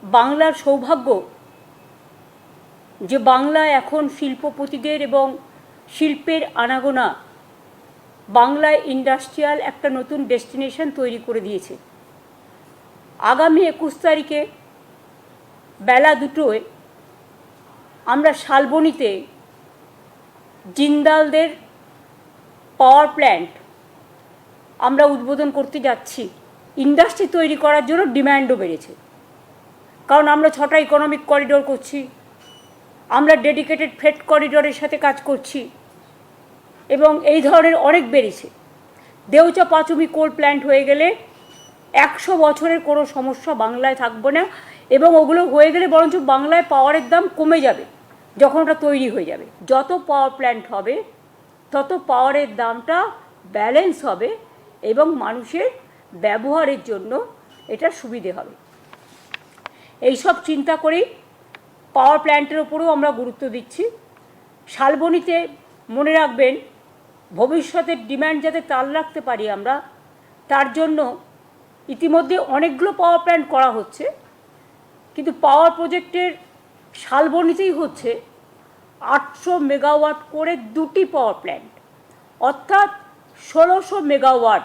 বাংলার সৌভাগ্য যে বাংলা এখন শিল্পপতিদের এবং শিল্পের আনাগোনা বাংলায় ইন্ডাস্ট্রিয়াল একটা নতুন ডেস্টিনেশন তৈরি করে দিয়েছে। আগামী 21 তারিখে বেলা 2টোয় আমরা শালবনীতে জিন্দালদের পাওয়ার প্ল্যান্ট আমরা উদ্বোধন করতে যাচ্ছি। ইন্ডাস্ট্রি তৈরি করার জন্য ডিম্যান্ডও বেড়েছে, কারণ আমরা 6টা ইকোনমিক করিডোর করছি, আমরা ডেডিকেটেড ফ্রেট করিডোরের সাথে কাজ করছি এবং এই ধরনের অনেক বেড়েছে। দেউচা পাঁচুমি কোল প্ল্যান্ট হয়ে গেলে 100 বছরের কোনো সমস্যা বাংলায় থাকবে না এবং ওগুলো হয়ে গেলে বরঞ্চ বাংলায় পাওয়ারের দাম কমে যাবে যখন ওটা তৈরি হয়ে যাবে। যত পাওয়ার প্ল্যান্ট হবে তত পাওয়ারের দামটা ব্যালেন্স হবে এবং মানুষের ব্যবহারের জন্য এটা সুবিধে হবে। এইসব চিন্তা করেই পাওয়ার প্ল্যান্টের ওপরেও আমরা গুরুত্ব দিচ্ছি। শালবনীতে মনে রাখবেন, ভবিষ্যতের ডিম্যান্ড যাতে তাল রাখতে পারি আমরা, তার জন্য ইতিমধ্যে অনেকগুলো পাওয়ার প্ল্যান্ট করা হচ্ছে, কিন্তু পাওয়ার প্রজেক্টের শালবনীতেই হচ্ছে 800 মেগাওয়াট করে 2টি পাওয়ার প্ল্যান্ট, অর্থাৎ 1600 মেগাওয়াট।